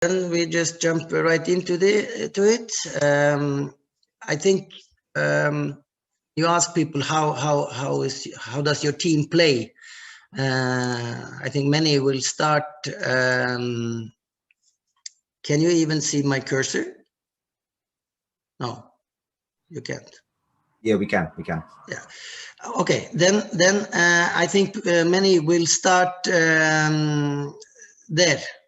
then we just jump right into it. I think you ask people how does your team play. I think many will start. Can you even see my cursor? No, you can't. Yeah, we can. Yeah. Okay. Then I think many will start there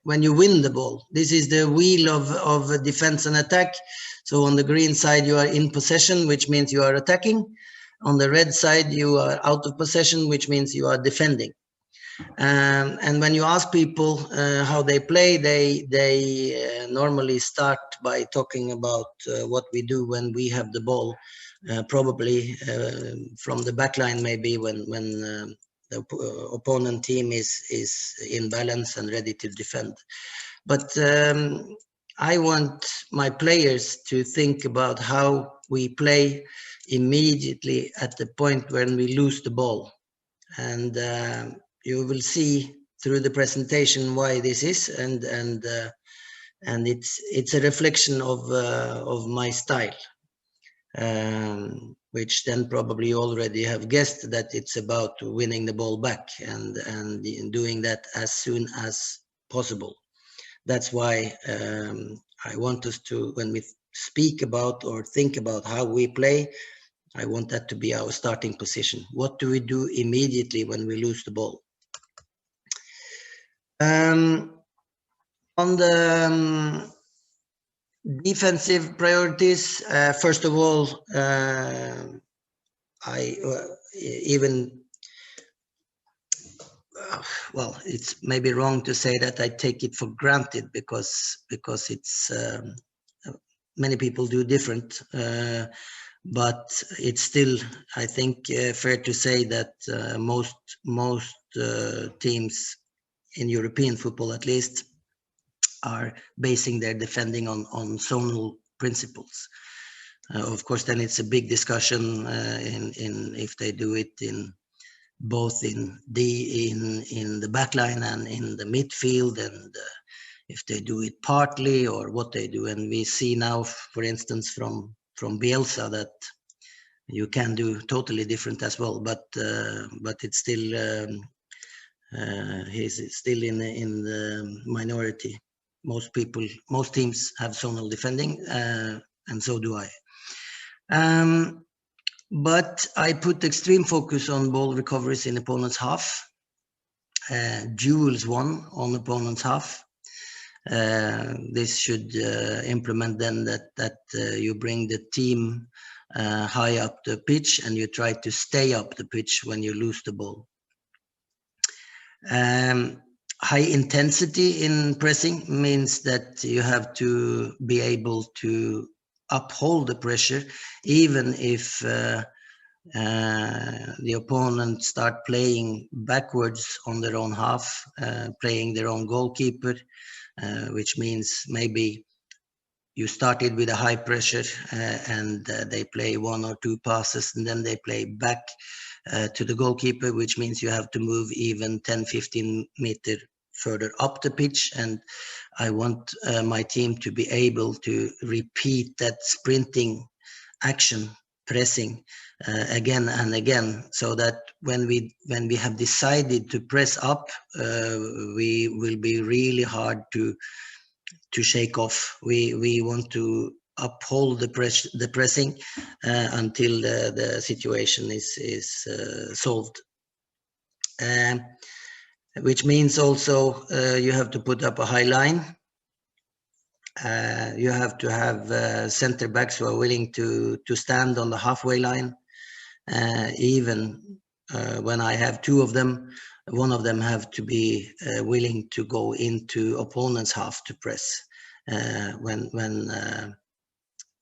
when you win the ball. This is the wheel of defense and attack. So on the green side you are in possession, which means you are attacking. On the red side you are out of possession, which means you are defending. And when you ask people how they play, they normally start by talking about what we do when we have the ball, probably from the back line, maybe when the opponent team is in balance and ready to defend. But I want my players to think about how we play immediately at the point when we lose the ball. And you will see through the presentation why this is, and it's a reflection of my style, which then probably you already have guessed that it's about winning the ball back and doing that as soon as possible. That's why I want us to, when we speak about or think about how we play, I want that to be our starting position. What do we do immediately when we lose the ball? On the defensive priorities, first of all, well, it's maybe wrong to say that I take it for granted because it's many people do different. But it's still, I think, fair to say that most teams in European football, at least, are basing their defending on zonal principles. Of course, then it's a big discussion in if they do it in both in the back line and in the midfield, and if they do it partly or what they do. And we see now, for instance, from Bielsa that you can do totally different as well, but it's still he's still in the minority. Most teams have zonal defending, and so do I. But I put extreme focus on ball recoveries in opponent's half, duels won on opponent's half. This should implement then that you bring the team high up the pitch and you try to stay up the pitch when you lose the ball. High intensity in pressing means that you have to be able to uphold the pressure even if the opponent start playing backwards on their own half, playing their own goalkeeper, which means maybe you started with a high pressure and they play one or two passes and then they play back to the goalkeeper, which means you have to move even 10-15 meters further up the pitch. And I want my team to be able to repeat that sprinting action, pressing again and again, so that when we have decided to press up, we will be really hard to shake off. We want to uphold the pressing until the situation is solved. Which means also you have to put up a high line. You have to have center backs who are willing to stand on the halfway line. Even when I have two of them, one of them have to be willing to go into opponent's half to press when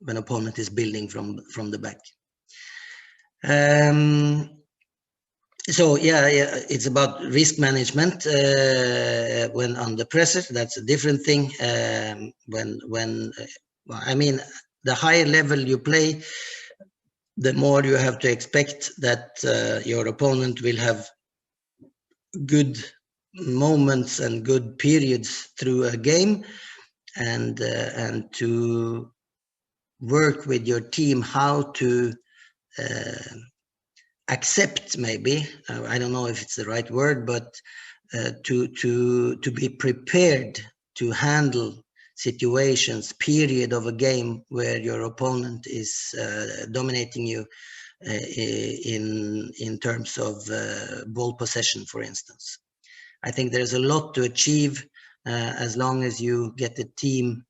opponent is building from the back. So yeah, it's about risk management when under pressure. That's a different thing. I mean, the higher level you play, the more you have to expect that your opponent will have good moments and good periods through a game and to work with your team how to accept, maybe, I don't know if it's the right word, but to be prepared to handle situations, period of a game where your opponent is dominating you in terms of ball possession, for instance. I think there's a lot to achieve as long as you get the team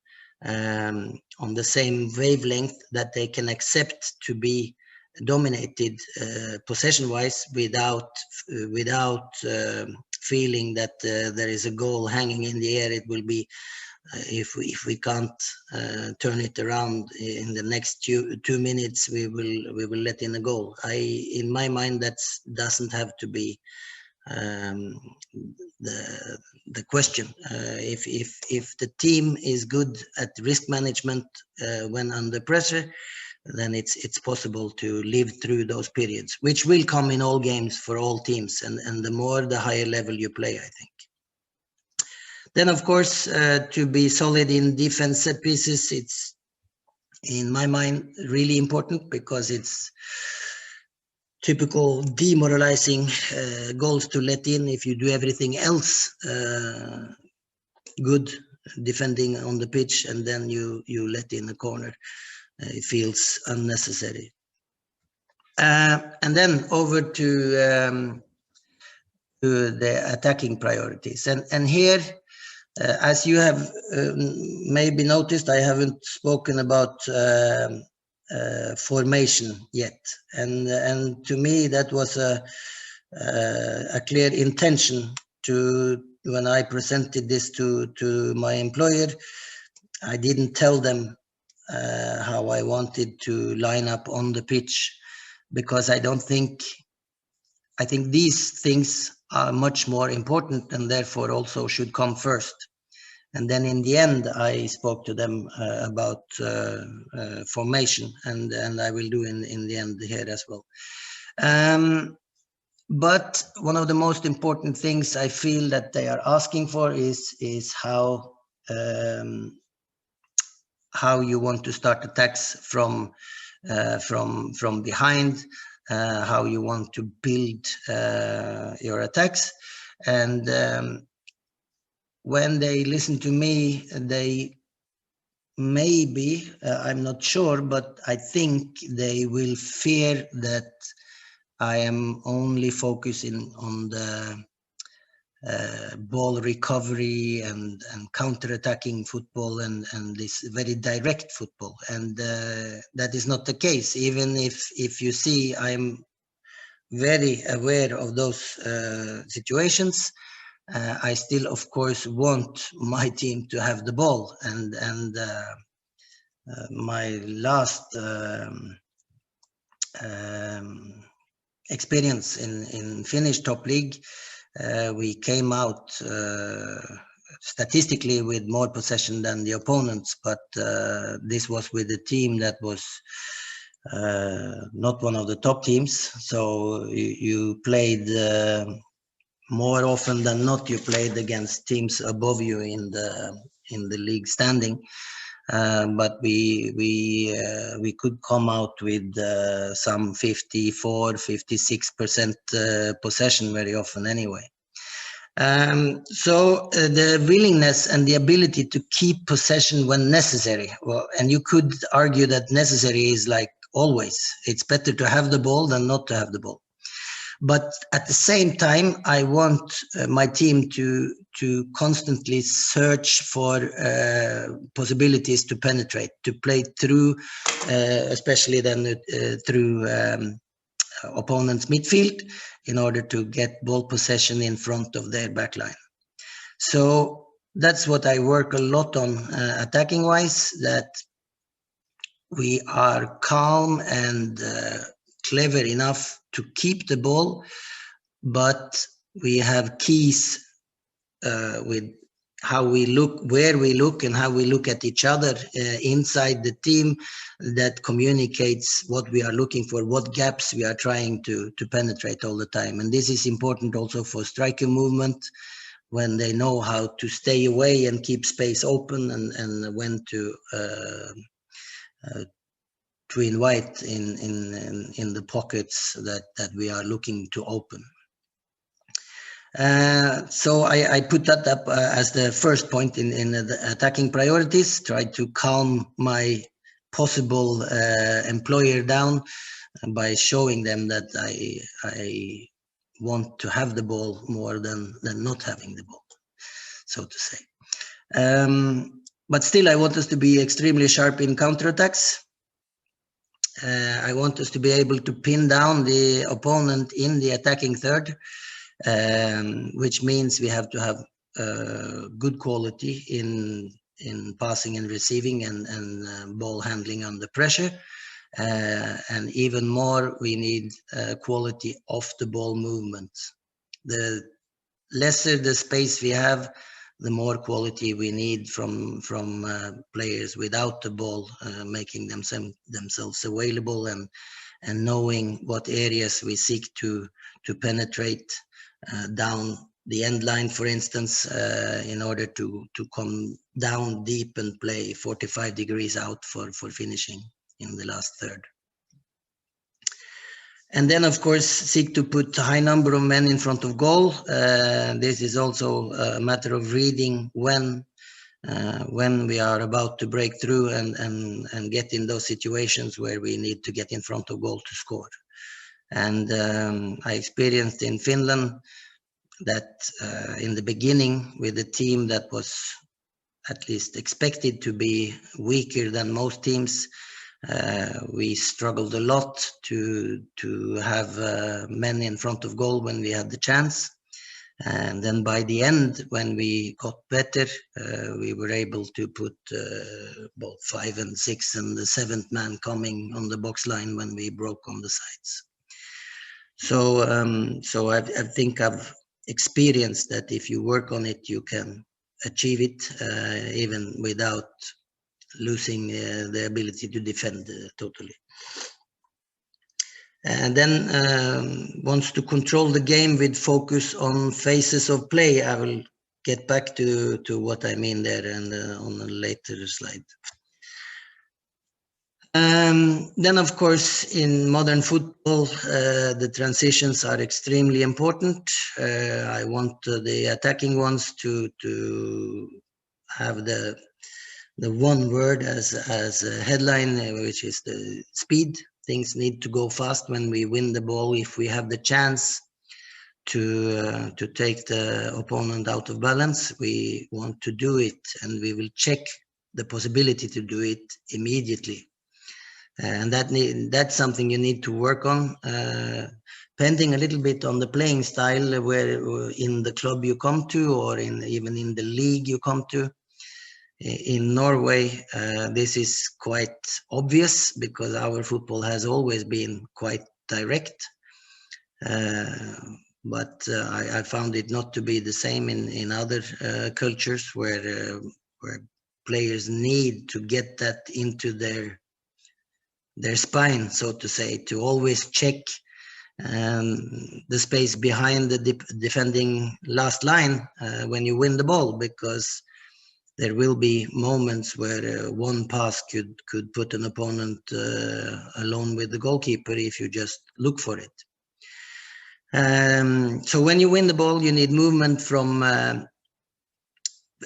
on the same wavelength, that they can accept to be dominated possession-wise without feeling that there is a goal hanging in the air. It will be if we can't turn it around in the next 2 minutes, we will let in a goal. In my mind, that doesn't have to be the question. If the team is good at risk management when under pressure, then it's possible to live through those periods, which will come in all games for all teams, and the more, the higher level you play, I think. Then, of course, to be solid in defense set pieces, it's, in my mind, really important, because it's typical demoralizing goals to let in if you do everything else good defending on the pitch, and then you let in a corner. It feels unnecessary. And then over to the attacking priorities, and here, as you have maybe noticed, I haven't spoken about formation yet, and to me that was a clear intention to, when I presented this to my employer. I didn't tell them how I wanted to line up on the pitch, because I think these things are much more important, and therefore also should come first. And then in the end, I spoke to them about formation, and I will do in the end here as well. But one of the most important things I feel that they are asking for is how you want to start attacks from behind, how you want to build your attacks. And when they listen to me, they maybe, I'm not sure, but I think they will fear that I am only focusing on the ball recovery and counter-attacking football and this very direct football, and that is not the case. Even if you see, I'm very aware of those situations. I still, of course, want my team to have the ball, and my last experience in Finnish top league, we came out statistically with more possession than the opponents, but this was with a team that was not one of the top teams. So you played more often than not, you played against teams above you in the league standing. But we could come out with some 54-56% possession very often anyway. So the willingness and the ability to keep possession when necessary. Well, and you could argue that necessary is like always. It's better to have the ball than not to have the ball. But at the same time, I want my team to constantly search for possibilities to penetrate, to play through, especially then through opponent's midfield, in order to get ball possession in front of their backline. So that's what I work a lot on attacking-wise, that we are calm and clever enough to keep the ball, but we have keys with how we look, where we look, and how we look at each other inside the team, that communicates what we are looking for, what gaps we are trying to penetrate all the time. And this is important also for striker movement, when they know how to stay away and keep space open, and when to invite in the pockets that we are looking to open. So I put that up as the first point in the attacking priorities. Try to calm my possible employer down by showing them that I want to have the ball more than not having the ball, so to say. But still, I want us to be extremely sharp in counterattacks. I want us to be able to pin down the opponent in the attacking third, which means we have to have good quality in passing and receiving and ball handling under pressure. And even more, we need quality off the ball movement. The lesser the space we have, the more quality we need from players without the ball, making themselves available and knowing what areas we seek to penetrate down the end line, for instance, in order to come down deep and play 45 degrees out for finishing in the last third. And then, of course, seek to put a high number of men in front of goal. This is also a matter of reading when we are about to break through and get in those situations where we need to get in front of goal to score. And I experienced in Finland that in the beginning, with a team that was at least expected to be weaker than most teams, we struggled a lot to have men in front of goal when we had the chance. And then by the end, when we got better, we were able to put both 5 and 6 and the 7th man coming on the box line when we broke on the sides. So I think I've experienced that if you work on it, you can achieve it even without losing the ability to defend totally. And then wants to control the game with focus on phases of play. I will get back to what I mean there and on a later slide. Then, of course, in modern football, the transitions are extremely important. I want the attacking ones to have the one word as a headline, which is the speed. Things need to go fast when we win the ball. If we have the chance to take the opponent out of balance, we want to do it, and we will check the possibility to do it immediately. And that's something you need to work on, depending a little bit on the playing style, where in the club you come to, or even in the league you come to. In Norway, this is quite obvious because our football has always been quite direct. But I found it not to be the same in other cultures where players need to get that into their spine, so to say, to always check the space behind the defending last line when you win the ball, because there will be moments where one pass could put an opponent alone with the goalkeeper if you just look for it. So when you win the ball, you need movement from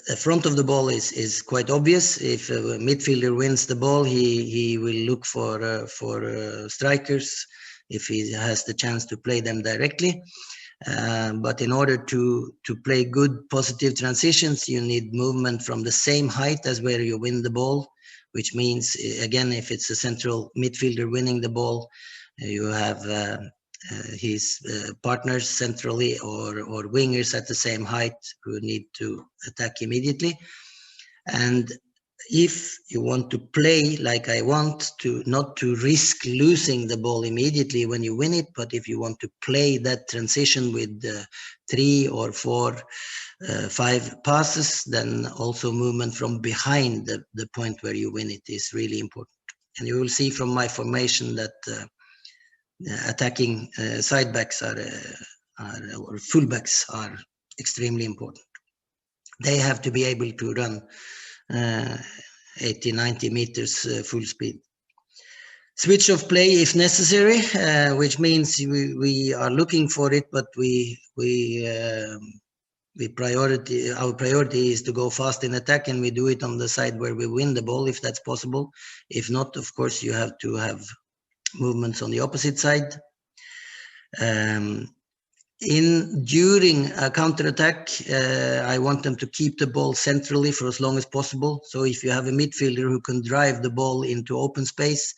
the front of the ball is quite obvious. If a midfielder wins the ball, he will look for strikers if he has the chance to play them directly. But in order to play good positive transitions, you need movement from the same height as where you win the ball, which means, again, if it's a central midfielder winning the ball, you have his partners centrally or wingers at the same height who need to attack immediately. And if you want to play like I want to, not to risk losing the ball immediately when you win it, but if you want to play that transition with 3 or 4, 5 passes, then also movement from behind the point where you win it is really important. And you will see from my formation that attacking side backs or fullbacks are extremely important. they have to be able to run 80, 90 meters full speed. Switch of play if necessary, which means we are looking for it, but our priority is to go fast in attack, and we do it on the side where we win the ball if that's possible. If not, of course, you have to have movements on the opposite side. During a counter-attack, I want them to keep the ball centrally for as long as possible. So if you have a midfielder who can drive the ball into open space,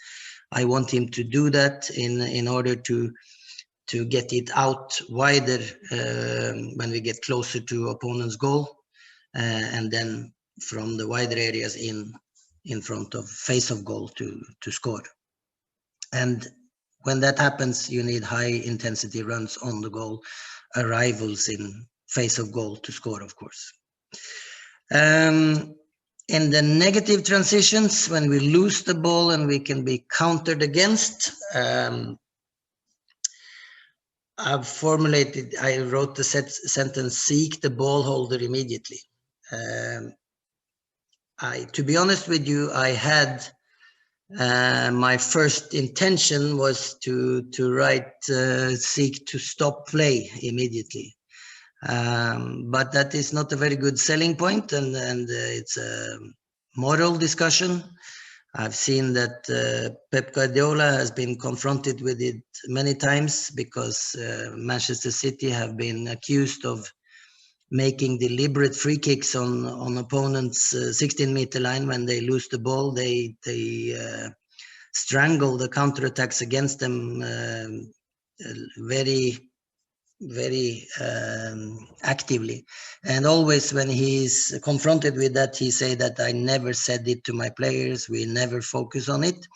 I want him to do that in order to get it out wider when we get closer to opponent's goal, and then from the wider areas in front of face of goal to score. And when that happens, you need high intensity runs on the goal, arrivals in face of goal to score, of course. In the negative transitions, when we lose the ball and we can be countered against, I wrote the sentence, seek the ball holder immediately. To be honest with you, I had my first intention was to write seek to stop play immediately. But that is not a very good selling point, and it's a moral discussion. I've seen that Pep Guardiola has been confronted with it many times because Manchester City have been accused of making deliberate free kicks on opponents' 16-meter line. When they lose the ball, they strangle the counterattacks against them very actively. And always when he's confronted with that, he say that I never said it to my players, we never focus on it.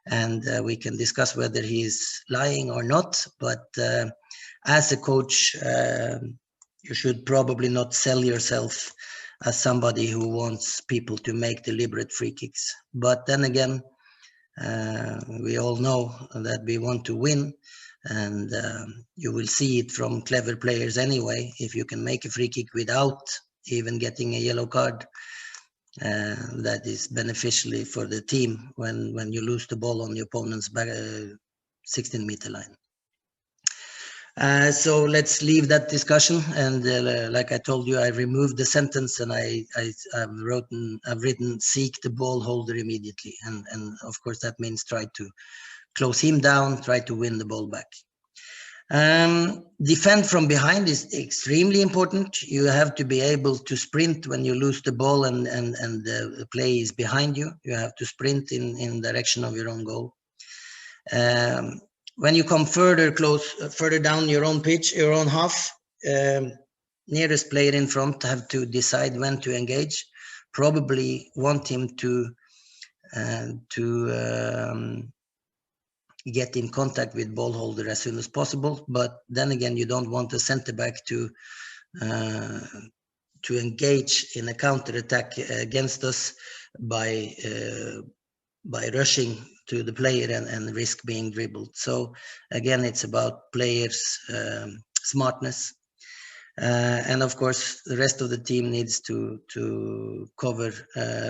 And we can discuss whether he's lying or not, but as a coach, you should probably not sell yourself as somebody who wants people to make deliberate free kicks. But then again, we all know that we want to win, and you will see it from clever players anyway. If you can make a free kick without even getting a yellow card, that is beneficially for the team when you lose the ball on the opponent's 16-meter line. So let's leave that discussion. And like I told you, I removed the sentence and I've written seek the ball holder immediately. And of course that means try to close him down, try to win the ball back. Defend from behind is extremely important. You have to be able to sprint when you lose the ball and the play is behind you. You have to sprint in direction of your own goal. When you come further down your own pitch, your own half, nearest player in front have to decide when to engage. Probably want him to get in contact with ball holder as soon as possible. But then again, you don't want a center back to engage in a counter attack against us by rushing to the player and risk being dribbled. So again, it's about players' smartness. And of course, the rest of the team needs to cover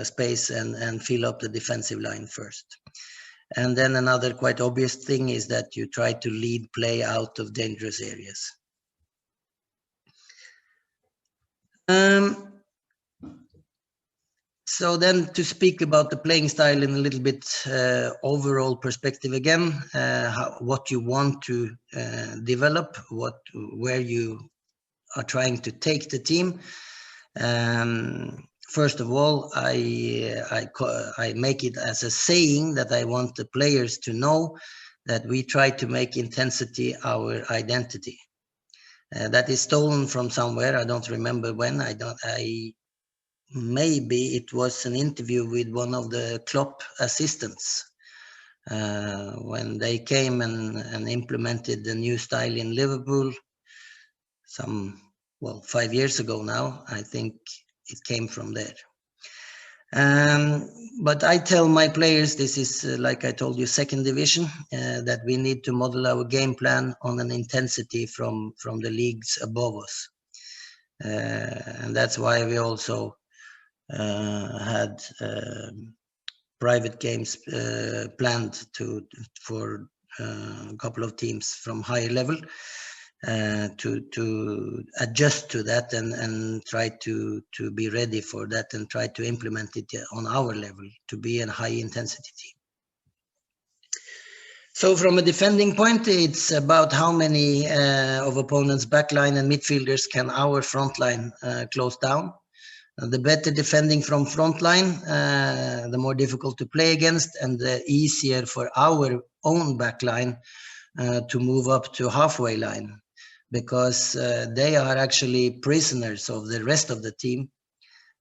space and fill up the defensive line first. And then another quite obvious thing is that you try to lead play out of dangerous areas. So then to speak about the playing style in a little bit overall perspective again, what you want to develop, where you are trying to take the team. First of all, I make it as a saying that I want the players to know that we try to make intensity our identity. That is stolen from somewhere. I don't remember when. Maybe it was an interview with one of the Klopp assistants when they came and implemented the new style in Liverpool 5 years ago now. I think it came from there. But I tell my players, this is like I told you, second division, that we need to model our game plan on an intensity from the leagues above us. And that's why we also had private games planned for a couple of teams from higher level to adjust to that and try to be ready for that and try to implement it on our level to be a high intensity team. So from a defending point, it's about how many of opponents' backline and midfielders can our front line close down. The better defending from front line, the more difficult to play against, and the easier for our own backline to move up to halfway line, because they are actually prisoners of the rest of the team.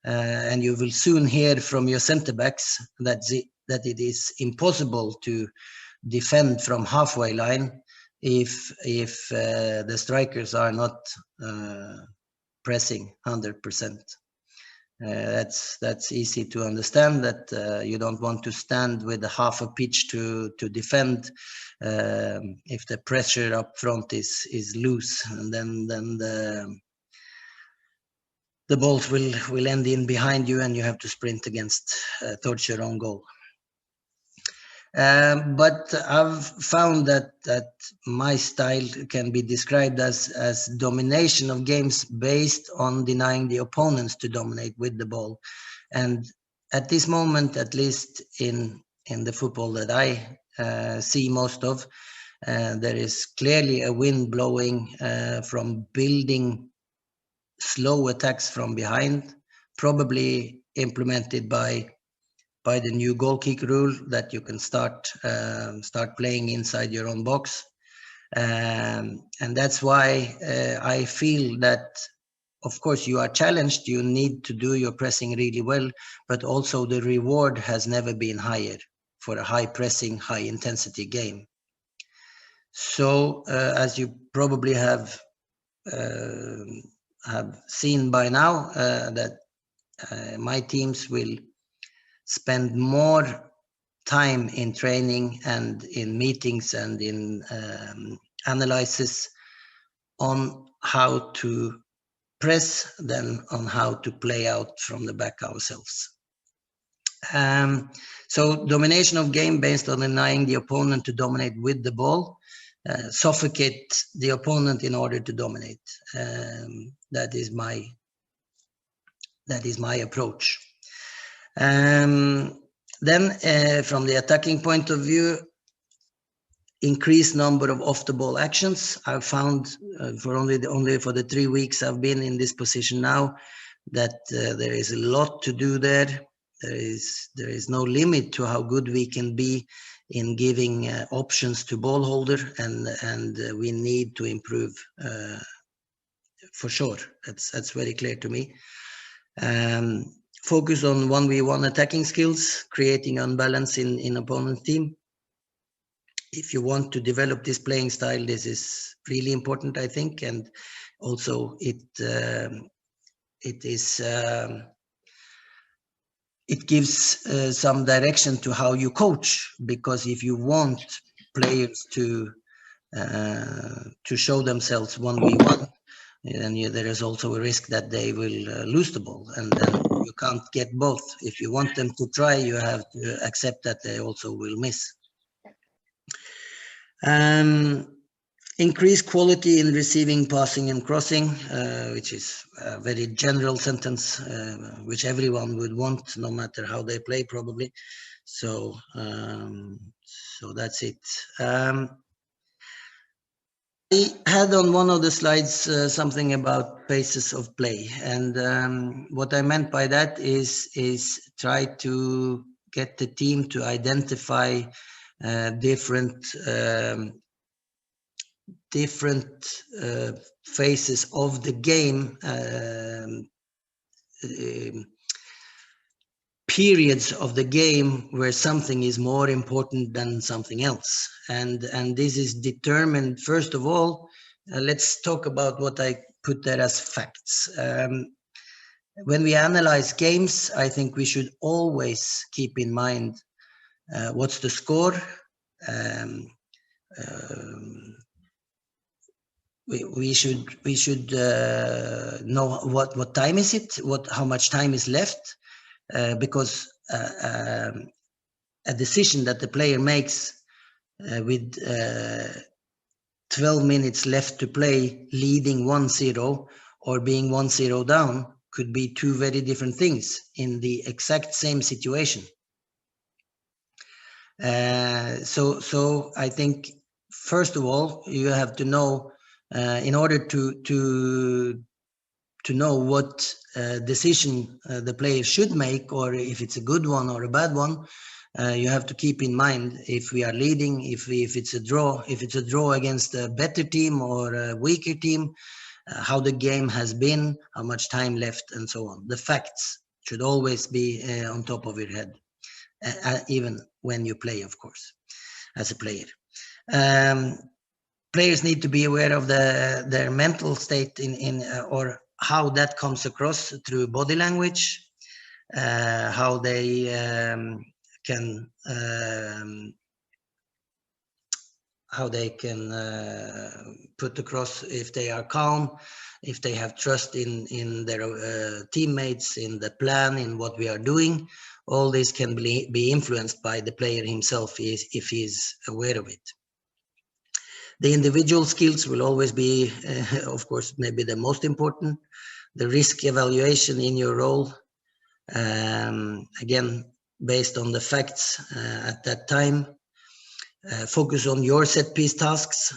And you will soon hear from your center backs that it is impossible to defend from halfway line if the strikers are not pressing 100%. That's easy to understand, that you don't want to stand with half a pitch to defend if the pressure up front is loose, and then the balls will end in behind you and you have to sprint against towards your own goal. But I've found that my style can be described as domination of games based on denying the opponents to dominate with the ball. And at this moment, at least in the football that I see most of, there is clearly a wind blowing from building slow attacks from behind, probably implemented by the new goal kick rule, that you can start playing inside your own box, and that's why I feel that, of course, you are challenged. You need to do your pressing really well, but also the reward has never been higher for a high pressing, high intensity game. So as you probably have seen by now, that my teams will spend more time in training and in meetings and in analysis on how to press than on how to play out from the back ourselves. So domination of game based on denying the opponent to dominate with the ball, suffocate the opponent in order to dominate. That is my approach. Then from the attacking point of view, increased number of off the ball actions. I've found for only for the 3 weeks I've been in this position now, that there is a lot to do there. There is no limit to how good we can be in giving options to ball holder, and we need to improve for sure. That's very clear to me. Focus on 1v1 attacking skills, creating unbalance in opponent's team. If you want to develop this playing style, this is really important, I think, and also it gives some direction to how you coach, because if you want players to show themselves 1v1, then there is also a risk that they will lose the ball, and then you can't get both. If you want them to try, you have to accept that they also will miss. Increase quality in receiving, passing, and crossing, which is a very general sentence, which everyone would want, no matter how they play, probably. So that's it. I had on one of the slides something about paces of play, and what I meant by that is try to get the team to identify different phases of the game, periods of the game where something is more important than something else, and this is determined. First of all, let's talk about what I put there as facts. When we analyze games, I think we should always keep in mind what's the score, we should know what time is it, how much time is left, because a decision that the player makes with 12 minutes left to play, leading 1-0 or being 1-0 down, could be two very different things in the exact same situation. So I think, first of all, you have to know, in order to know what decision the player should make, or if it's a good one or a bad one, you have to keep in mind if we are leading, if it's a draw, against a better team or a weaker team, how the game has been, how much time left, and so on. The facts should always be on top of your head, even when you play, of course, as a player. Players need to be aware of their mental state or how that comes across through body language, how they can put across if they are calm, if they have trust in their teammates, in the plan, in what we are doing. All this can be influenced by the player himself if he's aware of it. The individual skills will always be, of course, maybe the most important. The risk evaluation in your role, again, based on the facts at that time. Focus on your set piece tasks,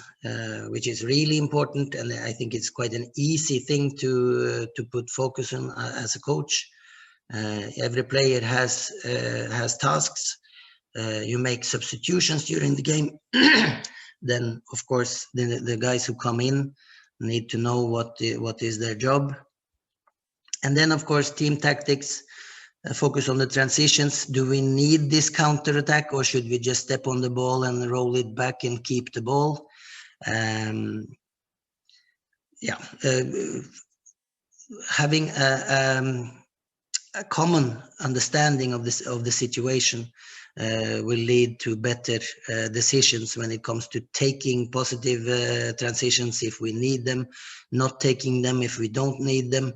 which is really important, and I think it's quite an easy thing to put focus on as a coach. Every player has tasks. You make substitutions during the game. Then, of course, the guys who come in need to know what is their job. And then, of course, team tactics, focus on the transitions. Do we need this counter attack, or should we just step on the ball and roll it back and keep the ball? Having a common understanding of the situation will lead to better decisions when it comes to taking positive transitions if we need them, not taking them if we don't need them,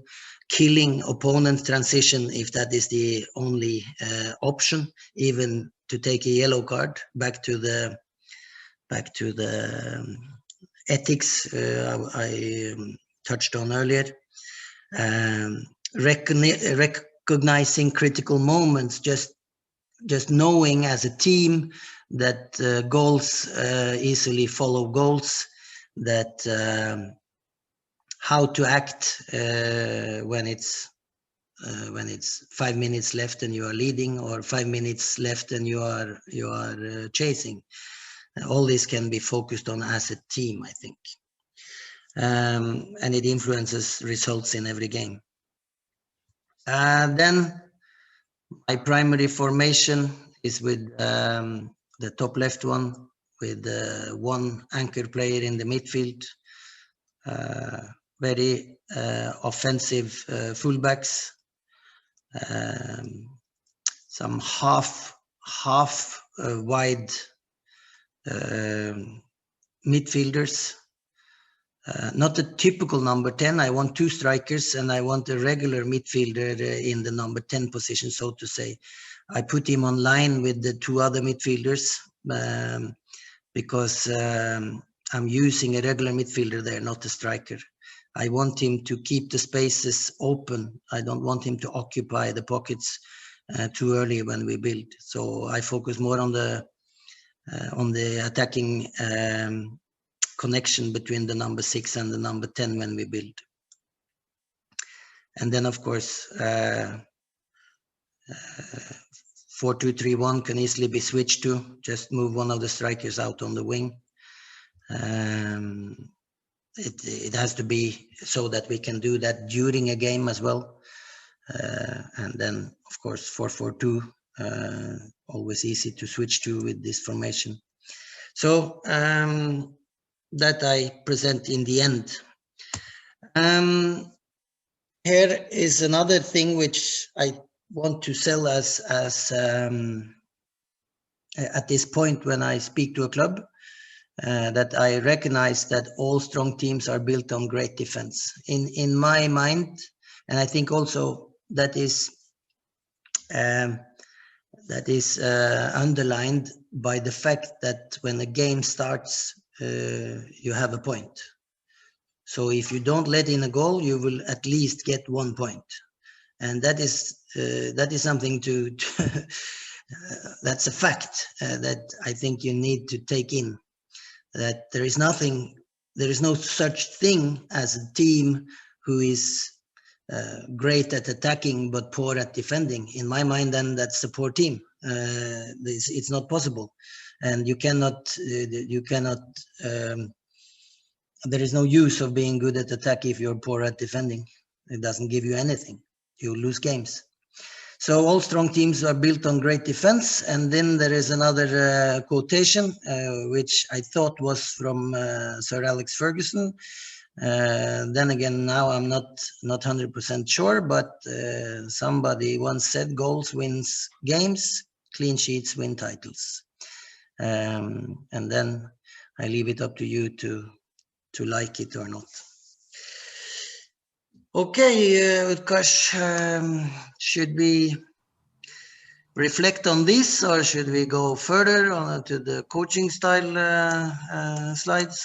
killing opponent transition if that is the only option, even to take a yellow card. Back to the ethics I touched on earlier. Recognizing critical moments, just knowing as a team that goals easily follow goals, that how to act when it's 5 minutes left and you are leading, or 5 minutes left and you are chasing. All this can be focused on as a team, I think, and it influences results in every game. Then my primary formation is with the top left one, with one anchor player in the midfield, very offensive fullbacks, some half wide midfielders. Not a typical number 10. I want two strikers and I want a regular midfielder in the number 10 position, so to say. I put him on line with the two other midfielders because I'm using a regular midfielder there, not a striker. I want him to keep the spaces open. I don't want him to occupy the pockets too early when we build. So I focus more on the attacking connection between the number 6 and the number 10 when we build. And then, of course, 4-2-3-1 can easily be switched to. Just move one of the strikers out on the wing. It has to be so that we can do that during a game as well. And then, of course, 4-4-2, always easy to switch to with this formation. So that I present in the end. Here is another thing which I want to sell as at this point when I speak to a club. that I recognize that all strong teams are built on great defense. In my mind, and I think also that is underlined by the fact that when a game starts, you have a point. So if you don't let in a goal, you will at least get 1 point, and that is something to that's a fact that I think you need to take in. That there is no such thing as a team who is great at attacking but poor at defending. In my mind, then that's a poor team. It's not possible, and you cannot. There is no use of being good at attack if you're poor at defending. It doesn't give you anything. You lose games. So all strong teams are built on great defense. And then there is another quotation, which I thought was from Sir Alex Ferguson. Then again, now I'm not 100% sure, but somebody once said, goals wins games, clean sheets win titles. And then I leave it up to you to like it or not. Okay, Utkarsh, should we reflect on this, or should we go further on to the coaching style slides?